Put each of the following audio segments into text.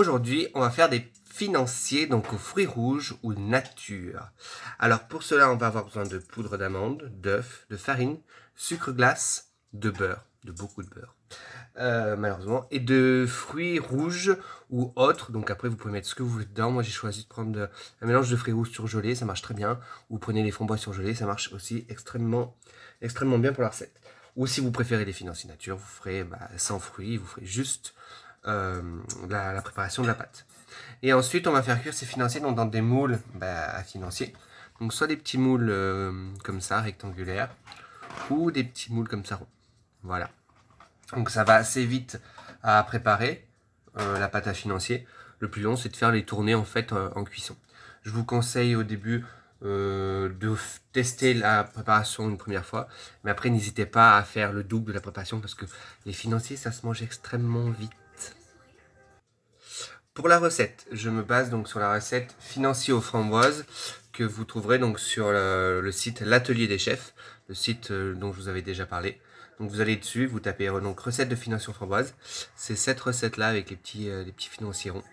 Aujourd'hui, on va faire des financiers, donc aux fruits rouges ou nature. Alors pour cela, on va avoir besoin de poudre d'amande, d'œufs, de farine, sucre glace, de beurre, de beaucoup de beurre, malheureusement, et de fruits rouges ou autres. Donc après, vous pouvez mettre ce que vous voulez dedans. Moi, j'ai choisi de prendre un mélange de fruits rouges surgelés, ça marche très bien. Ou prenez les framboises surgelées, ça marche aussi extrêmement bien pour la recette. Ou si vous préférez les financiers nature, vous ferez sans fruits, vous ferez juste la préparation de la pâte. Et ensuite, on va faire cuire ces financiers donc, dans des moules à financiers. Donc soit des petits moules comme ça, rectangulaires, ou des petits moules comme ça ronds. Voilà. Donc ça va assez vite à préparer la pâte à financier. Le plus long, c'est de faire les tournées en fait en cuisson. Je vous conseille au début de tester la préparation une première fois, mais après n'hésitez pas à faire le double de la préparation parce que les financiers ça se mange extrêmement vite. Pour la recette, je me base donc sur la recette financier aux framboises que vous trouverez donc sur le site L'Atelier des Chefs, le site dont je vous avais déjà parlé. Donc vous allez dessus, vous tapez donc recette de financier aux framboises. C'est cette recette là avec les petits financiers ronds.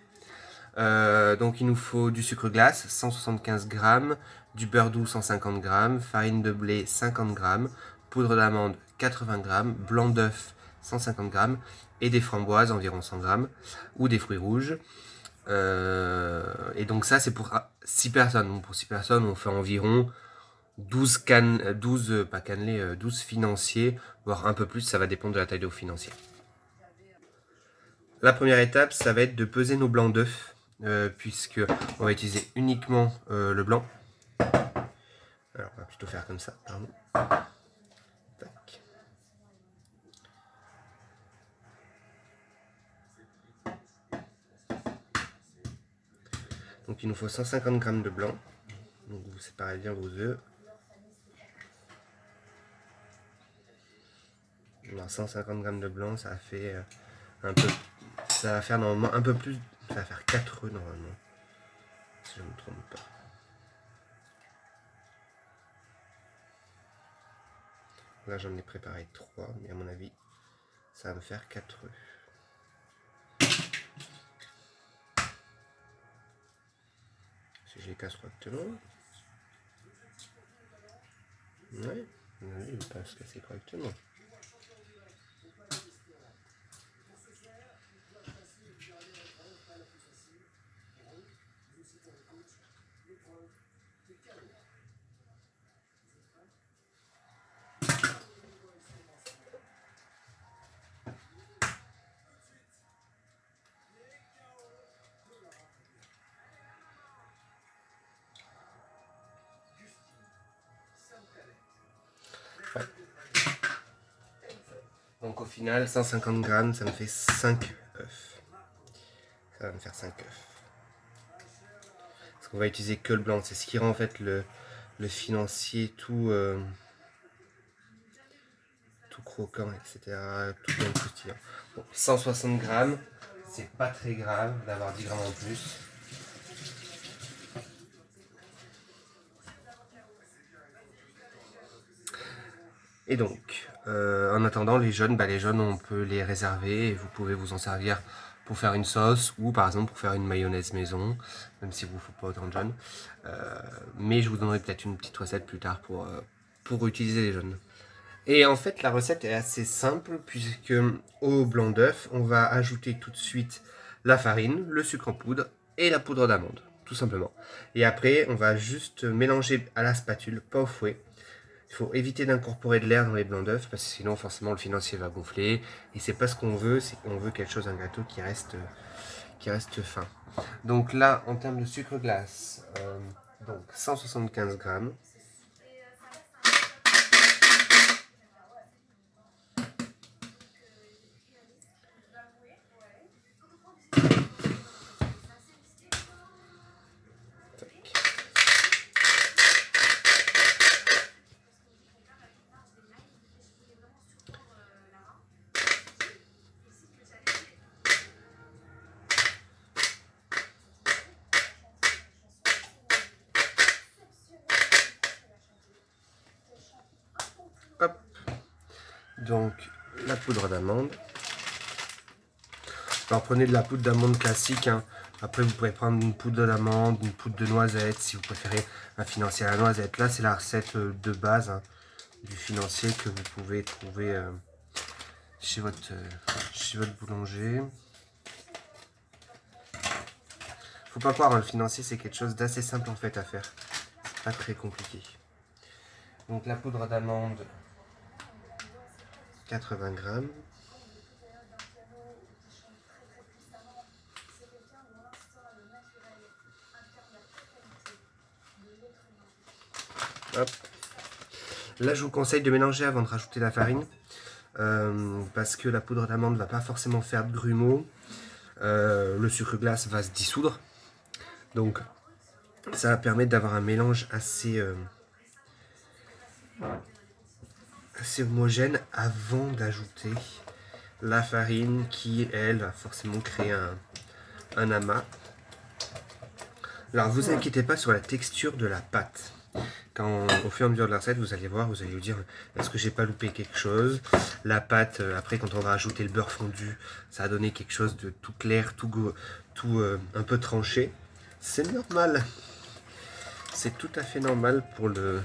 Donc il nous faut du sucre glace 175 g, du beurre doux 150 g, farine de blé 50 g, poudre d'amande 80 g, blanc d'œuf 150 g et des framboises environ 100 g ou des fruits rouges. Et donc ça c'est pour 6 personnes. Donc pour 6 personnes on fait environ 12 financiers, voire un peu plus, ça va dépendre de la taille de vos financiers. La première étape, ça va être de peser nos blancs d'œufs, puisque on va utiliser uniquement le blanc. Alors on va plutôt faire comme ça, pardon. Tac. Donc il nous faut 150 g de blanc. Donc vous séparez bien vos œufs. Alors, 150 g de blanc, ça fait ça va faire normalement un peu plus, ça va faire 4 œufs normalement, si je ne me trompe pas. Là j'en ai préparé 3, mais à mon avis, ça va me faire 4 œufs. Si je les casse correctement. Oui, il va se casser correctement. Ouais. Donc au final, 150 g, ça me fait 5 œufs. Ça va me faire 5 œufs. Parce qu'on va utiliser que le blanc. C'est ce qui rend en fait le financier tout croquant, etc. Tout bien croustillant. Bon, 160 g, c'est pas très grave d'avoir 10 g en plus. Et donc, en attendant, les jaunes, on peut les réserver et vous pouvez vous en servir pour faire une sauce ou par exemple pour faire une mayonnaise maison, même si vous ne faut pas autant de jaunes. Mais je vous donnerai peut-être une petite recette plus tard pour utiliser les jaunes. Et en fait, la recette est assez simple puisque au blanc d'œuf, on va ajouter tout de suite la farine, le sucre en poudre et la poudre d'amande, tout simplement. Et après, on va juste mélanger à la spatule, pas au fouet. Il faut éviter d'incorporer de l'air dans les blancs d'œufs parce que sinon forcément le financier va gonfler et c'est pas ce qu'on veut, c'est qu'on veut quelque chose, un gâteau qui reste fin. Donc là en termes de sucre glace, donc 175 g. Hop. Donc la poudre d'amande. Alors prenez de la poudre d'amande classique, hein. Après vous pouvez prendre une poudre d'amande, une poudre de noisette si vous préférez un financier à la noisette. Là c'est la recette de base, hein, du financier que vous pouvez trouver chez votre boulanger. Faut pas croire, hein, le financier c'est quelque chose d'assez simple en fait à faire. C'est pas très compliqué. Donc la poudre d'amande, 80 grammes. Hop. Là je vous conseille de mélanger avant de rajouter la farine. Parce que la poudre d'amande ne va pas forcément faire de grumeaux. Le sucre glace va se dissoudre. Donc ça va permettre d'avoir un mélange assez homogène avant d'ajouter la farine qui, elle, va forcément créer un amas. Alors vous inquiétez pas sur la texture de la pâte. Au fur et à mesure de la recette, vous allez voir, vous allez vous dire, est-ce que j'ai pas loupé quelque chose? La pâte, après quand on va ajouter le beurre fondu, ça va donner quelque chose de tout clair, tout un peu tranché. C'est normal. C'est tout à fait normal pour le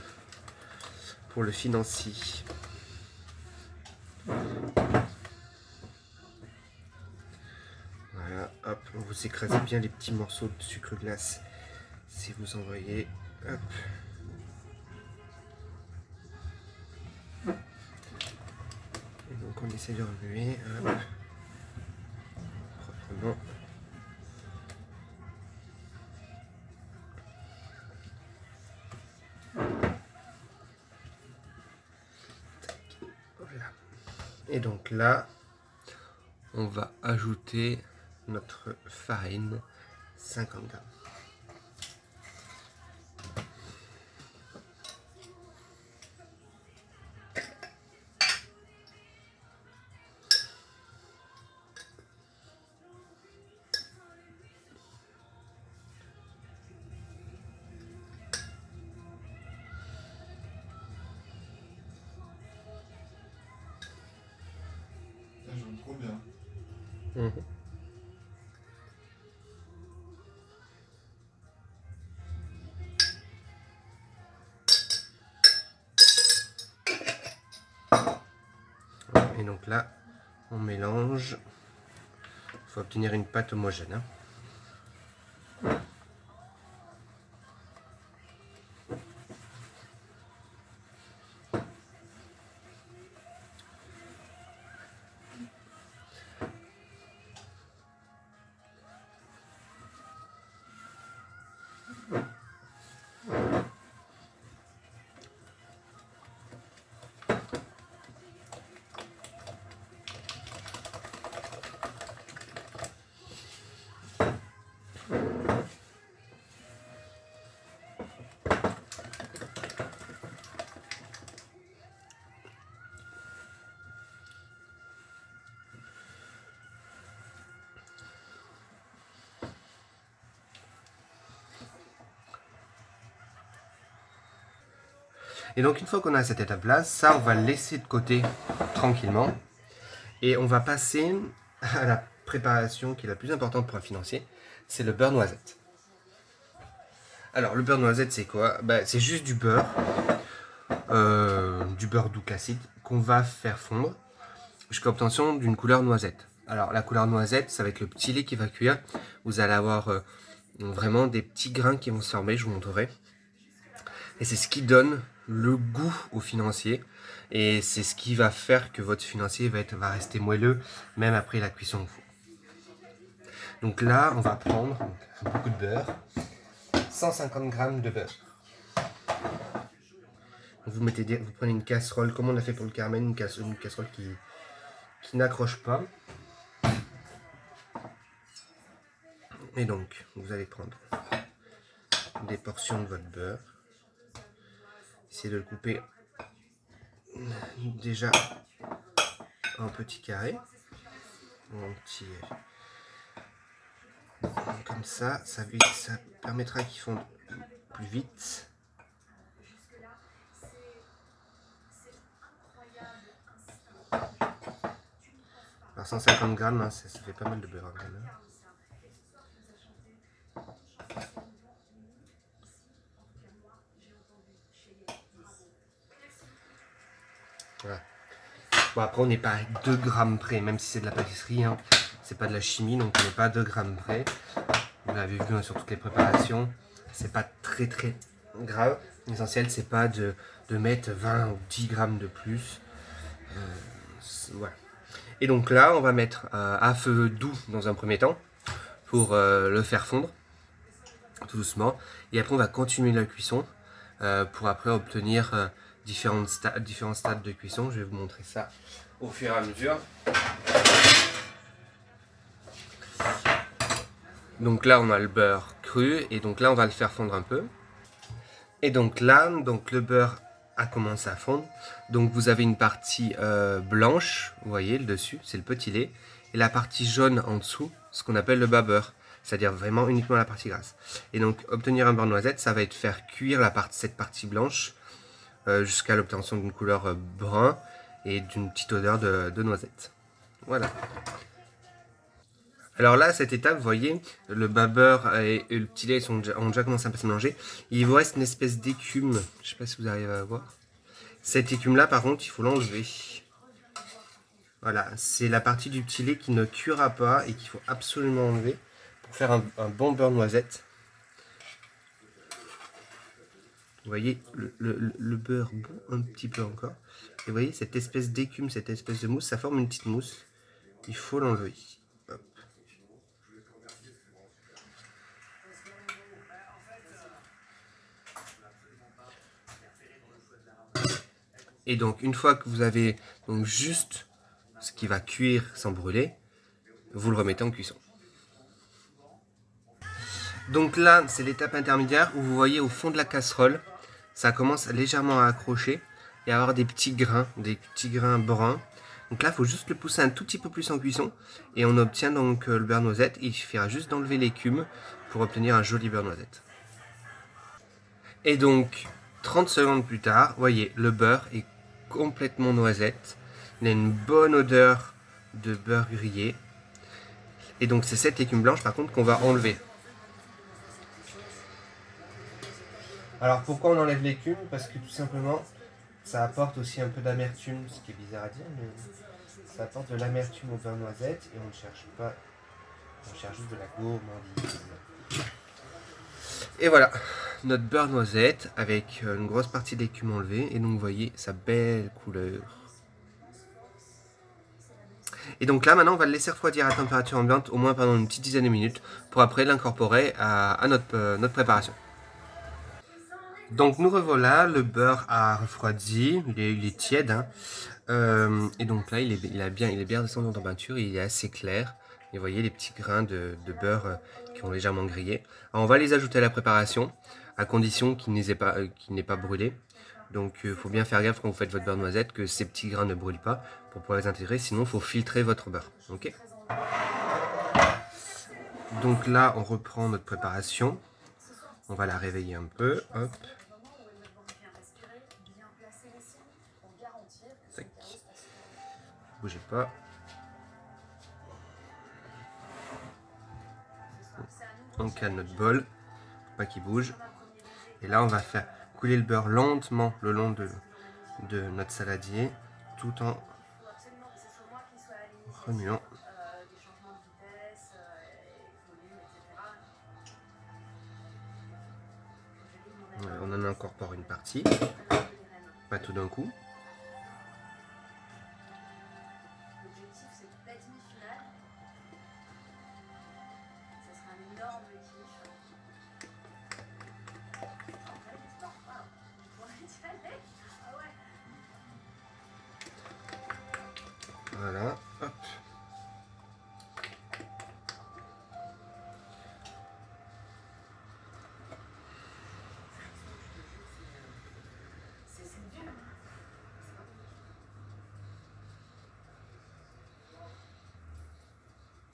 financier. Voilà, hop, vous écrasez bien les petits morceaux de sucre glace si vous envoyez. Hop. Et donc on essaie de remuer, hop, proprement. Voilà. Et donc là, on va ajouter notre farine, 50 grammes. Trop bien. Mmh. Et donc là, on mélange. Il faut obtenir une pâte homogène, hein. Et donc une fois qu'on a cette étape-là, ça on va le laisser de côté tranquillement. Et on va passer à la préparation qui est la plus importante pour un financier, c'est le beurre noisette. Alors le beurre noisette c'est quoi? C'est juste du beurre doux classique qu'on va faire fondre jusqu'à l'obtention d'une couleur noisette. Alors la couleur noisette, ça va être le petit lait qui va cuire. Vous allez avoir vraiment des petits grains qui vont se former, je vous montrerai. Et c'est ce qui donne le goût au financier. Et c'est ce qui va faire que votre financier va rester moelleux, même après la cuisson au four. Donc là, on va prendre beaucoup de beurre. 150 g de beurre. Vous prenez une casserole, comme on a fait pour le carmen, une casserole qui n'accroche pas. Et donc, vous allez prendre des portions de votre beurre. Essayez de le couper déjà en petits carrés. En petits, comme ça permettra qu'ils fondent plus vite. Alors 150 grammes, hein, ça fait pas mal de beurre quand même. Voilà. Bon, après on n'est pas à 2 grammes près, même si c'est de la pâtisserie, hein. C'est pas de la chimie, donc on n'est pas à 2 grammes près. Vous l'avez vu, hein, sur toutes les préparations, c'est pas très grave. L'essentiel c'est pas de mettre 20 ou 10 grammes de plus. Voilà. Et donc là on va mettre à feu doux dans un premier temps pour le faire fondre tout doucement. Et après on va continuer la cuisson pour après obtenir différents stades de cuisson. Je vais vous montrer ça au fur et à mesure. Donc là on a le beurre cru et donc là on va le faire fondre un peu. Et donc là, le beurre a commencé à fondre. Donc vous avez une partie blanche, vous voyez le dessus, c'est le petit lait. Et la partie jaune en dessous, ce qu'on appelle le bas beurre. C'est-à-dire vraiment uniquement la partie grasse. Et donc obtenir un beurre noisette, ça va être faire cuire cette partie blanche jusqu'à l'obtention d'une couleur brun et d'une petite odeur de noisette. Voilà. Alors là, à cette étape, vous voyez, le bas beurre et le petit lait ont déjà commencé à se mélanger. Il vous reste une espèce d'écume, je ne sais pas si vous arrivez à voir. Cette écume-là, par contre, il faut l'enlever. Voilà, c'est la partie du petit lait qui ne cuira pas et qu'il faut absolument enlever pour faire un bon beurre noisette. Vous voyez, le beurre bout un petit peu encore. Et vous voyez, cette espèce d'écume, cette espèce de mousse, ça forme une petite mousse. Il faut l'enlever. Et donc, une fois que vous avez donc juste ce qui va cuire sans brûler, vous le remettez en cuisson. Donc là, c'est l'étape intermédiaire où vous voyez au fond de la casserole, ça commence légèrement à accrocher et à avoir des petits grains bruns. Donc là, il faut juste le pousser un tout petit peu plus en cuisson et on obtient donc le beurre noisette. Il suffira juste d'enlever l'écume pour obtenir un joli beurre noisette. Et donc, 30 secondes plus tard, vous voyez, le beurre est complètement noisette. Il a une bonne odeur de beurre grillé. Et donc, c'est cette écume blanche, par contre, qu'on va enlever. Alors, pourquoi on enlève l'écume? Parce que tout simplement, ça apporte aussi un peu d'amertume, ce qui est bizarre à dire, mais ça apporte de l'amertume au beurre noisette et on ne cherche pas, on cherche juste de la gourmandise. Et voilà, notre beurre noisette avec une grosse partie d'écume enlevée et donc vous voyez sa belle couleur. Et donc là maintenant on va le laisser refroidir à température ambiante au moins pendant une petite dizaine de minutes pour après l'incorporer à notre préparation. Donc nous revoilà, le beurre a refroidi, il est tiède, hein. Et donc là il est bien descendu en température, il est assez clair. Et vous voyez les petits grains de beurre qui ont légèrement grillé. Alors on va les ajouter à la préparation, à condition qu'il n'ait pas brûlé. Donc il faut bien faire gaffe quand vous faites votre beurre noisette que ces petits grains ne brûlent pas pour pouvoir les intégrer, sinon il faut filtrer votre beurre. Okay. Donc là on reprend notre préparation, on va la réveiller un peu, hop. Tac. Bougez pas. On calme notre bol, faut pas qu'il bouge. Et là on va faire couler le beurre lentement le long de notre saladier, tout en remuant. On en incorpore une partie, pas tout d'un coup. Voilà, hop.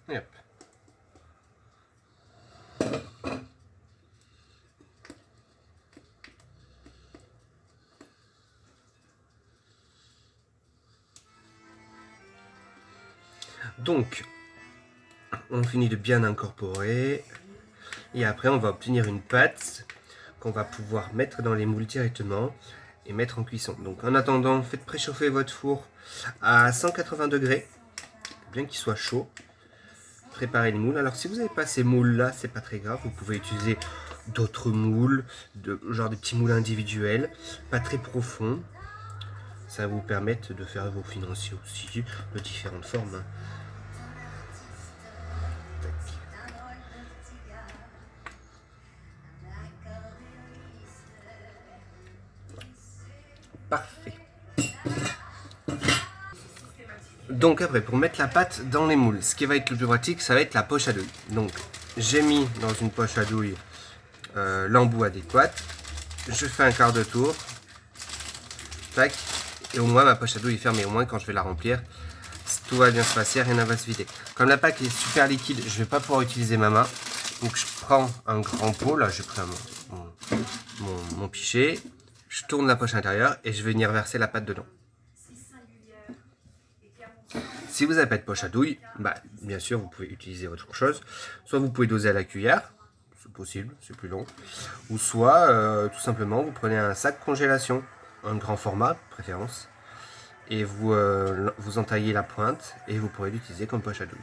Et hop. Donc, on finit de bien incorporer. Et après, on va obtenir une pâte qu'on va pouvoir mettre dans les moules directement et mettre en cuisson. Donc, en attendant, faites préchauffer votre four à 180 degrés, bien qu'il soit chaud. Préparez les moules. Alors, si vous n'avez pas ces moules-là, c'est pas très grave. Vous pouvez utiliser d'autres moules, genre des petits moules individuels, pas très profonds. Ça va vous permettre de faire vos financiers aussi de différentes formes. Hein. Parfait. Donc après, pour mettre la pâte dans les moules, ce qui va être le plus pratique, ça va être la poche à douille. Donc, j'ai mis dans une poche à douille l'embout adéquat. Je fais un quart de tour. Tac. Et au moins, ma poche à douille est fermée. Au moins, quand je vais la remplir, tout va bien se passer, rien ne va se vider. Comme la pâte est super liquide, je ne vais pas pouvoir utiliser ma main. Donc, je prends un grand pot. Là, j'ai pris mon pichet. Je tourne la poche intérieure et je vais venir verser la pâte dedans. Si vous n'avez pas de poche à douille, bah, bien sûr, vous pouvez utiliser autre chose. Soit vous pouvez doser à la cuillère, c'est possible, c'est plus long. Ou soit, tout simplement, vous prenez un sac congélation, un grand format, de préférence. Et vous entaillez la pointe et vous pourrez l'utiliser comme poche à douille.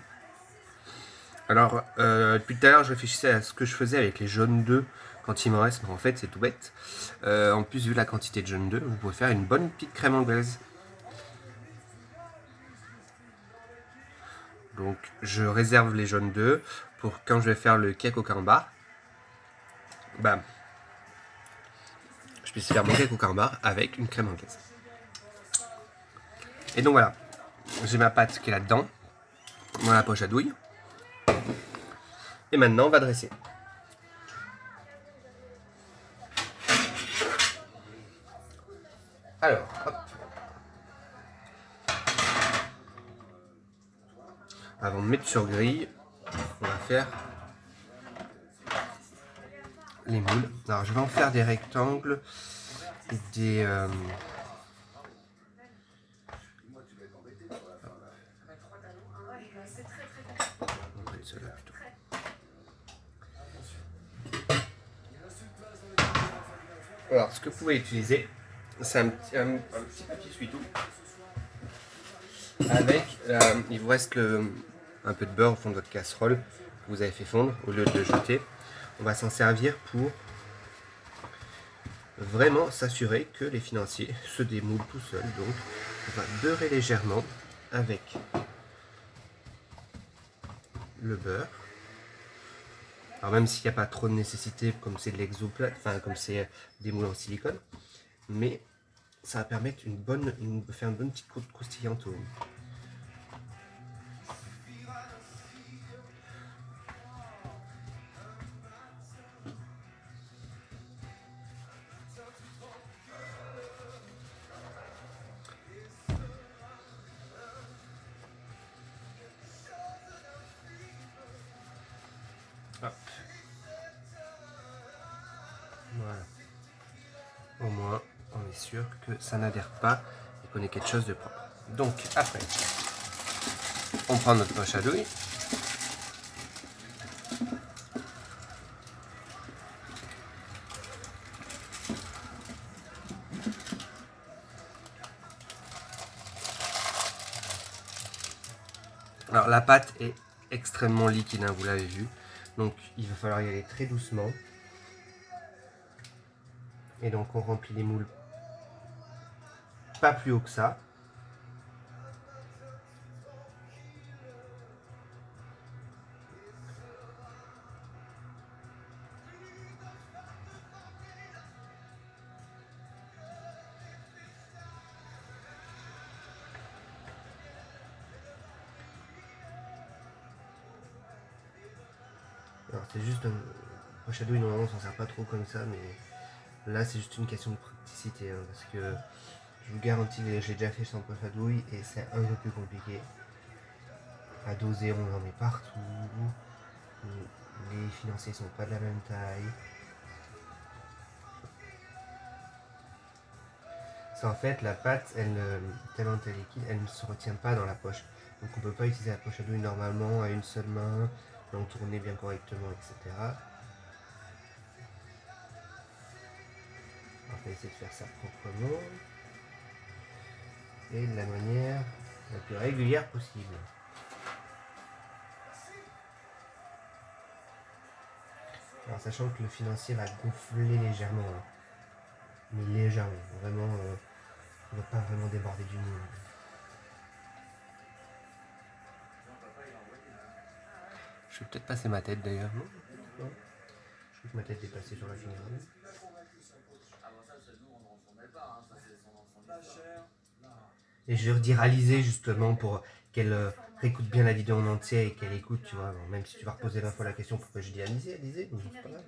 Alors, depuis tout à l'heure, je réfléchissais à ce que je faisais avec les jaunes d'œufs quand il m'en reste, mais en fait, c'est tout bête. En plus, vu la quantité de jaunes d'œufs, vous pouvez faire une bonne petite crème anglaise. Donc, je réserve les jaunes d'œufs pour quand je vais faire le cake au carambar. Bah, je puisse faire mon cake au carambar avec une crème anglaise. Et donc voilà, j'ai ma pâte qui est là-dedans, dans la poche à douille. Et maintenant, on va dresser. Alors, hop. Avant de mettre sur grille, on va faire les moules. Alors, je vais en faire des rectangles et des... Alors, ce que vous pouvez utiliser, c'est un petit papier essuie-tout. Avec, il vous reste un peu de beurre au fond de votre casserole que vous avez fait fondre au lieu de le jeter. On va s'en servir pour vraiment s'assurer que les financiers se démoulent tout seuls. Donc, on va beurrer légèrement avec le beurre. Alors même s'il n'y a pas trop de nécessité, comme c'est de l'exoplate, enfin comme c'est des moules en silicone, mais ça va permettre de faire une bonne petite croûte croustillante au... Hop. Voilà. Au moins, on est sûr que ça n'adhère pas et qu'on ait quelque chose de propre. Donc, après, on prend notre poche à douille. Alors, la pâte est extrêmement liquide, hein, vous l'avez vu. Donc, il va falloir y aller très doucement. Et donc, on remplit les moules pas plus haut que ça. Alors, c'est juste un poche à douille, normalement, on s'en sert pas trop comme ça, mais là, c'est juste une question de praticité, hein, parce que je vous garantis que j'ai déjà fait sans poche à douille et c'est un peu plus compliqué. À doser, on en met partout. Les financiers sont pas de la même taille. Parce qu'en fait, la pâte, tellement elle est liquide, elle ne se retient pas dans la poche. Donc on ne peut pas utiliser la poche à douille normalement à une seule main, l'entourner bien correctement, etc. On va essayer de faire ça proprement et de la manière la plus régulière possible. Alors sachant que le financier va gonfler légèrement, hein. Mais légèrement, vraiment, on ne va pas vraiment déborder du moule. Je vais peut-être passer ma tête d'ailleurs, non? Non. Je trouve que ma tête est passée sur la finale. Et je vais redire Alizé justement pour qu'elle réécoute bien la vidéo en entier et qu'elle écoute, tu vois. Bon, même si tu vas reposer 20 fois la question, pourquoi je dis Alizé, donc c'est pas grave.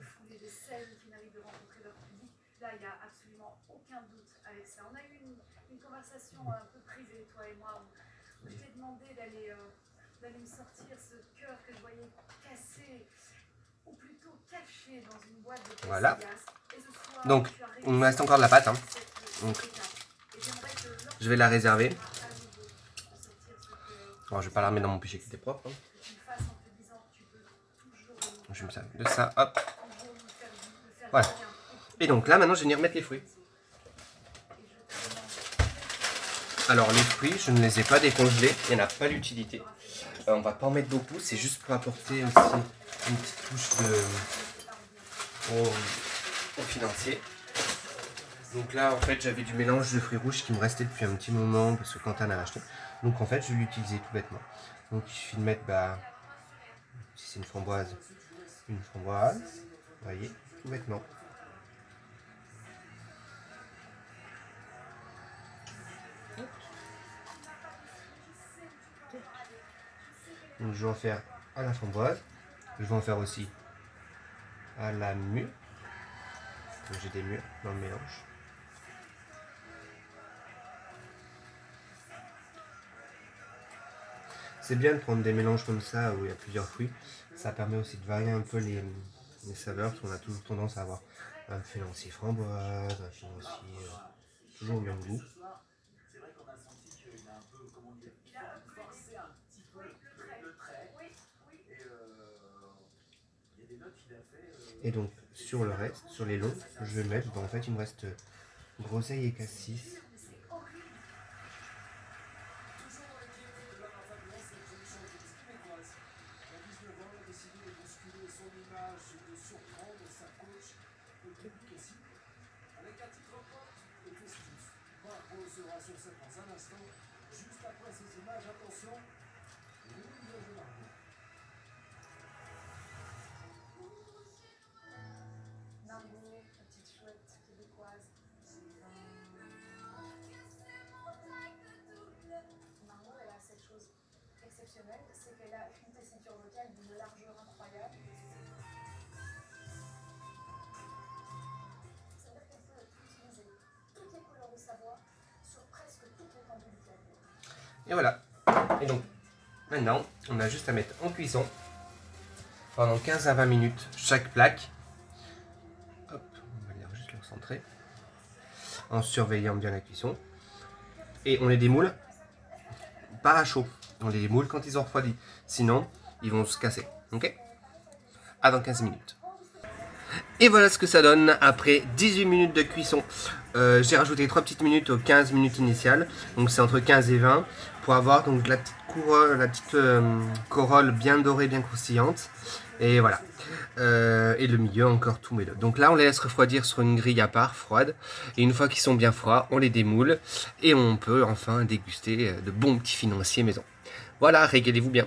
Là, il n'y a absolument aucun doute avec ça. On a eu une conversation un peu privée, toi et moi, où je t'ai demandé d'aller me sortir ce cœur que je voyais cassé, ou plutôt caché dans une boîte de plexiglas. Voilà. Donc, il me reste encore de la pâte. Hein. Donc, je vais la réserver. Alors, je vais pas la remettre dans mon péché qui était propre. Hein. Je mets ça de ça, hop. Voilà. Et donc là, maintenant, je vais venir mettre les fruits. Alors, les fruits, je ne les ai pas décongelés. Il n'y en a pas d'utilité. On va pas en mettre beaucoup. C'est juste pour apporter aussi une petite touche au financier. Donc là, en fait, j'avais du mélange de fruits rouges qui me restait depuis un petit moment parce que Quentin a acheté. Donc en fait, je vais l'utiliser tout bêtement. Donc il suffit de mettre, si c'est une framboise, vous voyez, tout bêtement. Donc je vais en faire à la framboise, je vais en faire aussi à la mûre. Donc j'ai des mûres dans le mélange. C'est bien de prendre des mélanges comme ça où il y a plusieurs fruits. Ça permet aussi de varier un peu les saveurs parce qu'on a toujours tendance à avoir un financier framboise, un financier toujours au même goût. Et donc sur le reste, sur les longs, je vais mettre, en fait il me reste groseille et cassis. C'est qu'elle a une tessiture vocale d'une largeur incroyable. C'est-à-dire qu'elle peut utiliser toutes les couleurs de sa voix sur presque toute l'étendue du clavier. Et voilà. Et donc, maintenant, on a juste à mettre en cuisson pendant 15 à 20 minutes chaque plaque. Hop, on va venir juste le recentrer. En surveillant bien la cuisson. Et on les démoule par à chaud. On les démoule quand ils ont refroidi. Sinon, ils vont se casser. Ok? À dans 15 minutes. Et voilà ce que ça donne après 18 minutes de cuisson. J'ai rajouté 3 petites minutes aux 15 minutes initiales. Donc c'est entre 15 et 20. Pour avoir donc la petite corolle bien dorée, bien croustillante. Et voilà. Et le milieu encore tout mêlé. Donc là on les laisse refroidir sur une grille à part, froide. Et une fois qu'ils sont bien froids, on les démoule. Et on peut enfin déguster de bons petits financiers maison. Voilà, régalez-vous bien.